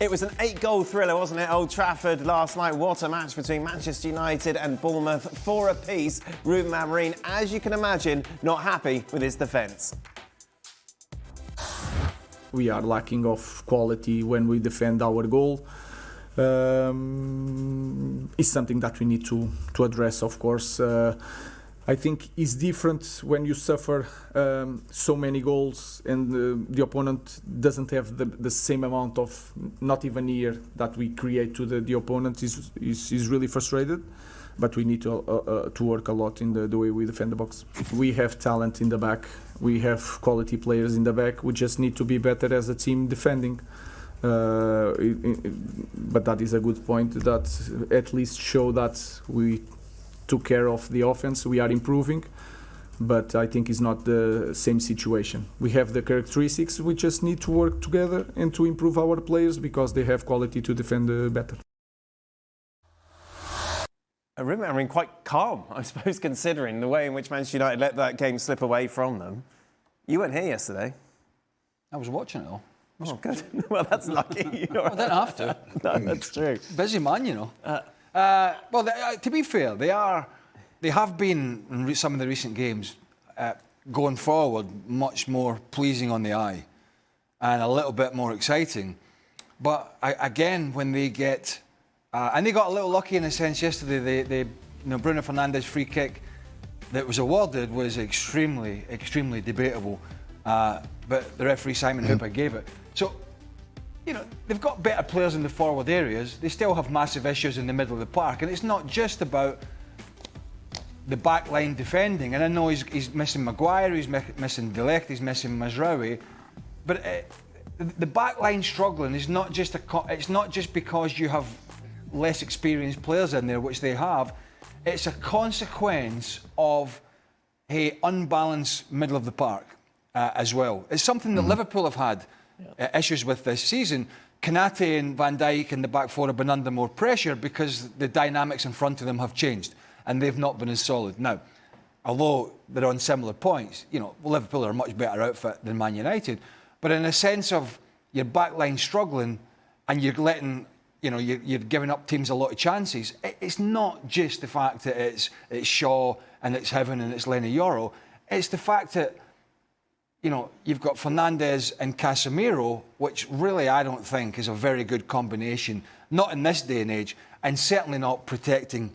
It was an 8-goal thriller, wasn't it, Old Trafford last night? What a match between Manchester United and Bournemouth, 4 apiece. Ruben Amorim, as you can imagine, not happy with his defence. We are lacking of quality when we defend our goal. It's something that we need to address, of course. I think it's different when you suffer so many goals and the opponent doesn't have the same amount of, not even here, that we create to the opponent. Is really frustrated, but we need to work a lot in the way we defend the box. We have talent in the back, we have quality players in the back, we just need to be better as a team defending. But that is a good point, that at least show that we took care of the offense. We are improving, but I think it's not the same situation. We have the characteristics, we just need to work together and to improve our players because they have quality to defend better. Ruben Amorim quite calm, I suppose, considering the way in which Manchester United let that game slip away from them. You weren't here yesterday. I was watching it all. Oh, good. Well, that's lucky. I didn't have to. No, that's true. Busy man, you know. To be fair, they have been in some of the recent games going forward much more pleasing on the eye and a little bit more exciting. But again, when they get and they got a little lucky in a sense yesterday. The Bruno Fernandes free kick that was awarded was extremely debatable, but the referee Simon Hooper gave it. So, you know, they've got better players in the forward areas. They still have massive issues in the middle of the park, and it's not just about the back line defending. And I know he's missing Maguire, he's missing De Ligt, he's missing Mazraoui, but the back line struggling is not just it's not just because you have less experienced players in there, which they have. It's a consequence of a unbalanced middle of the park as well. It's something that Liverpool have had issues with this season. Kanate and Van Dijk and the back four have been under more pressure because the dynamics in front of them have changed and they've not been as solid. Now, although they're on similar points, you know, Liverpool are a much better outfit than Man United, but in a sense of your back line struggling and you're letting, you know, you're giving up teams a lot of chances. It's not just the fact that it's Shaw and it's Heaven and it's Lenny Yoro. It's the fact that, you know, you've got Fernandes and Casemiro, which really I don't think is a very good combination, not in this day and age, and certainly not protecting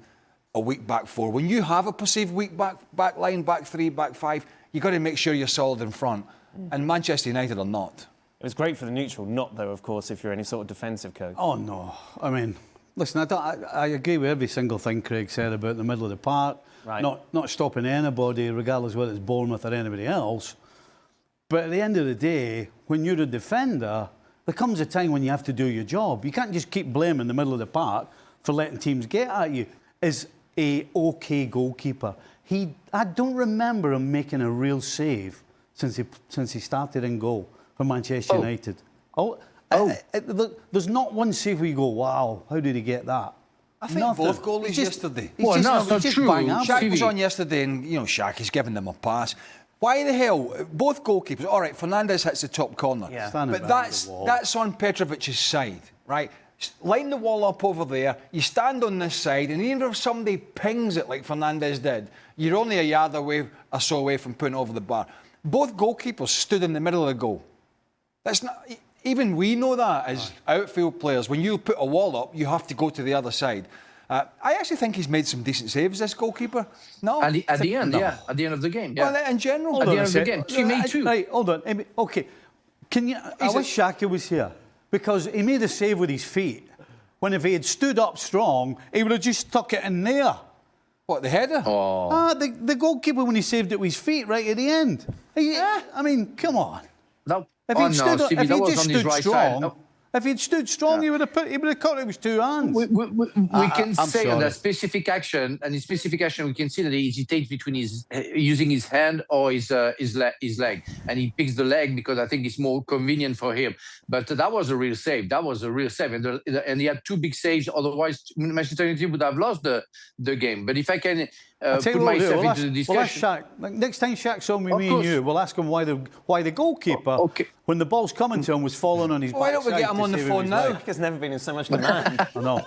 a weak back four. When you have a perceived weak back line, back three, back five, you've got to make sure you're solid in front. And Manchester United are not. It was great for the neutral, not though, of course, if you're any sort of defensive coach. Oh no, I mean, listen, I agree with every single thing Craig said about the middle of the park, right. not stopping anybody, regardless whether it's Bournemouth or anybody else. But at the end of the day, when you're a defender, there comes a time when you have to do your job. You can't just keep blaming the middle of the park for letting teams get at you. Is a OK goalkeeper. I don't remember him making a real save since he started in goal for Manchester United. There's not one save where you go, wow, how did he get that? I think both goalies yesterday. Well, no, it's not true. Shaq was on yesterday and, you know, Shaq is giving them a pass. Why the hell? Both goalkeepers, all right, Fernandes hits the top corner. Yeah. But that's on Petrovic's side, right? Line the wall up over there, you stand on this side, and even if somebody pings it like Fernandes did, you're only a yard away or so away from putting it over the bar. Both goalkeepers stood in the middle of the goal. That's not, even we know that as outfield players. When you put a wall up, you have to go to the other side. I actually think he's made some decent saves, this goalkeeper. No? At the end, yeah. At the end of the game, yeah. Well, in general. At the end of the game. He made two. Right, hold on. OK, I wish Shaka was here, because he made a save with his feet, when if he had stood up strong, he would have just stuck it in there. What, the header? Oh. The goalkeeper when he saved it with his feet right at the end. I mean, come on. No. If he'd stood strong, No. If he'd stood strong, he would have caught it with two hands. We can say sorry. on that specific action, and in specific action, we can see that he hesitates between using his hand or his leg, and he picks the leg because I think it's more convenient for him. But that was a real save. And he had two big saves. Otherwise, Manchester United would have lost the game. But if I can I'll tell put you what myself we'll into the ask, we'll ask discussion. Shaq. Like, next time Shaq's on with Of me course. and you, we'll ask him why the goalkeeper, Okay. when the ball's coming to him, was falling on his Why don't we backside get him to on the save phone his now? life. Has never been in so much demand. I know.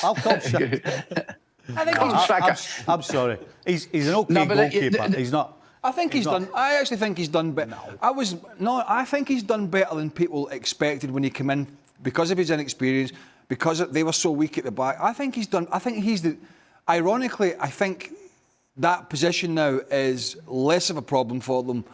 I'll call Shaq. I think he's I'm sorry. He's an okay No, but, goalkeeper. He's not. I think he's done. I actually think he's done better. I think he's done better than people expected when he came in because of his inexperience, because they were so weak at the back. I think he's done. I think he's the. Ironically, I think that position now is less of a problem for them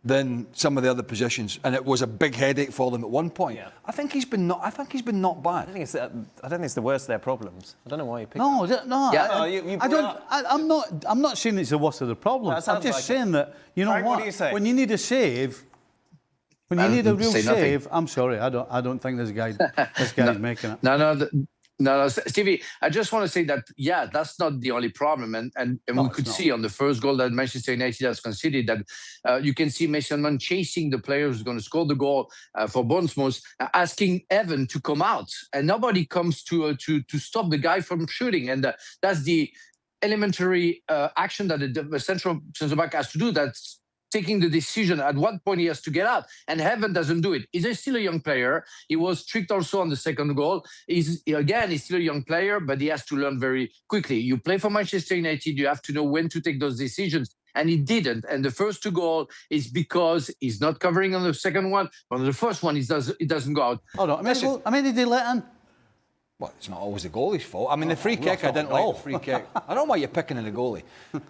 than some of the other positions, and it was a big headache for them at one point. Yeah. I think he's been not. I think he's been not bad. I don't think it's the worst of their problems. I don't know why you picked No, no. Yeah. you I brought don't. up- I'm not saying it's the worst of the problems. That sounds I'm just like saying that you know Frank, what do you say? When you need a save, when you I need a didn't real say nothing. save, I'm sorry. I don't think this guy's making it. No, Stevie, I just want to say that, yeah, that's not the only problem. And we could see on the first goal that Manchester United has conceded that you can see Mason Mount chasing the player who's going to score the goal for Bournemouth, asking Evan to come out. And nobody comes to stop the guy from shooting. And that's the elementary action that the central back has to do. That's taking the decision at what point he has to get out, and Heaven doesn't do it. He's still a young player. He was tricked also on the second goal. He's still a young player, but he has to learn very quickly. You play for Manchester United, you have to know when to take those decisions, and he didn't. And the first two goals is because he's not covering on the second one. On the first one, it doesn't go out. Hold on. I mean, did they let in? Well, it's not always the goalie's fault. I mean, the free kick, I didn't like the free kick. I don't know why you're picking on the goalie.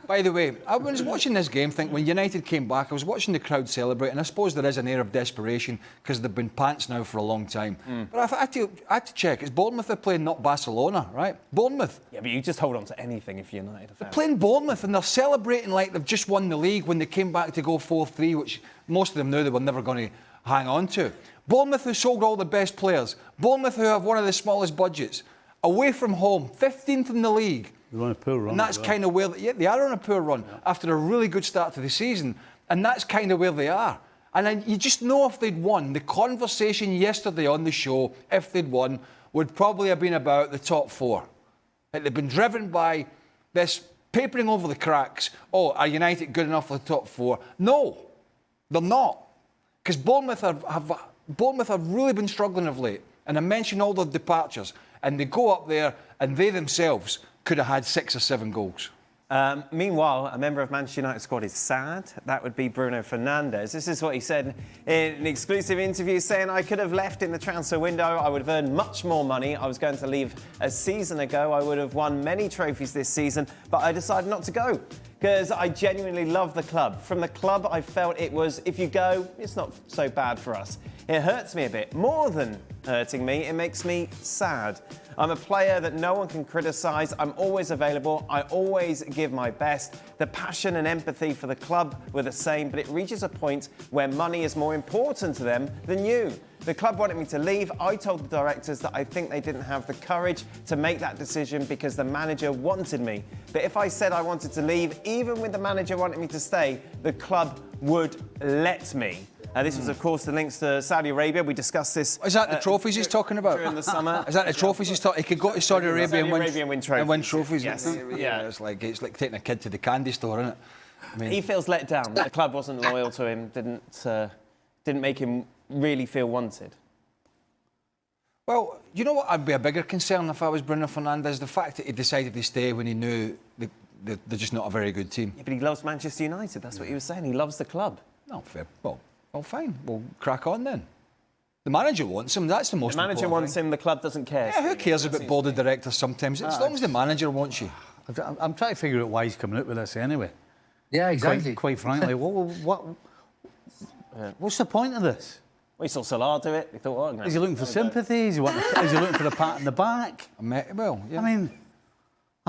By the way, I was watching this game, when United came back, I was watching the crowd celebrate, and I suppose there is an air of desperation because they've been pants now for a long time. But I had to check. It's Bournemouth they're playing, not Barcelona, right? Bournemouth. Yeah, but you just hold on to anything if you're United fan. They're playing Bournemouth, and they're celebrating like they've just won the league when they came back to go 4-3, which most of them knew they were never going to hang on to. Bournemouth, who sold all the best players. Bournemouth, who have one of the smallest budgets. Away from home, 15th in the league. They're on a poor run. And that's kind of where they are on a poor run after a really good start to the season. And that's kind of where they are. And then you just know if they'd won, the conversation yesterday on the show, if they'd won, would probably have been about the top four. Like they've been driven by this papering over the cracks. Oh, are United good enough for the top four? No, they're not. Because Bournemouth have really been struggling of late. And I mentioned all the departures. And they go up there and they themselves could have had 6 or 7 goals. Meanwhile, a member of Manchester United squad is sad. That would be Bruno Fernandes. This is what he said in an exclusive interview, saying, I could have left in the transfer window. I would have earned much more money. I was going to leave a season ago. I would have won many trophies this season, but I decided not to go because I genuinely love the club. From the club, I felt it was, if you go, it's not so bad for us. It hurts me a bit. More than hurting me, it makes me sad. I'm a player that no one can criticise. I'm always available. I always give my best. The passion and empathy for the club were the same, but it reaches a point where money is more important to them than you. The club wanted me to leave. I told the directors that I think they didn't have the courage to make that decision because the manager wanted me. But if I said I wanted to leave, even with the manager wanting me to stay, the club would let me. This was, of course, the links to Saudi Arabia. We discussed this. Is that the trophies he's talking about? During the summer. Is that the trophies he's talking? He could go to Saudi Arabia and win trophies. And win trophies. Yes. Yeah. It's like taking a kid to the candy store, isn't it? I mean, he feels let down. The club wasn't loyal to him. Didn't make him really feel wanted. Well, you know what? I'd be a bigger concern if I was Bruno Fernandes. The fact that he decided to stay when he knew they're just not a very good team. Yeah, but he loves Manchester United. That's what he was saying. He loves the club. No, fair. Well, fine. We'll crack on then. The manager wants him. That's the most important The manager wants thing. him. The club doesn't care. Yeah, who cares about board of directors sometimes? As long as the manager wants you. I'm trying to figure out why he's coming out with this anyway. Yeah, exactly. Quite frankly, what's the point of this? We saw Salah do it. We thought, Is he looking for sympathy? Is he looking for a pat in the back? Well, yeah. I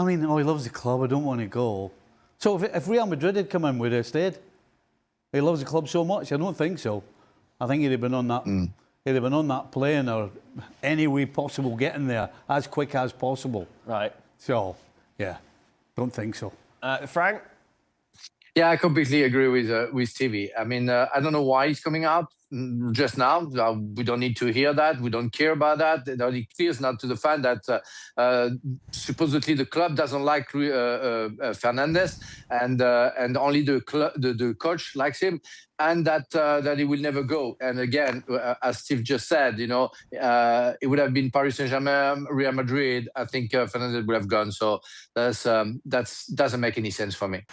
mean, he loves the club. I don't want to go. So if Real Madrid had come in, would he have stayed? He loves the club so much. I don't think so. I think he'd have been on that. He'd have been on that plane or any way possible getting there as quick as possible. Right. So, yeah, don't think so. Frank? Yeah, I completely agree with Stevie. I mean, I don't know why he's coming out. just now. We don't need to hear that. We don't care about that. It clears now to the fact that supposedly the club doesn't like Fernandes, and only the coach likes him, and that he will never go. And again, as Steve just said, it would have been Paris Saint-Germain, Real Madrid. I think Fernandes would have gone. So that doesn't make any sense for me.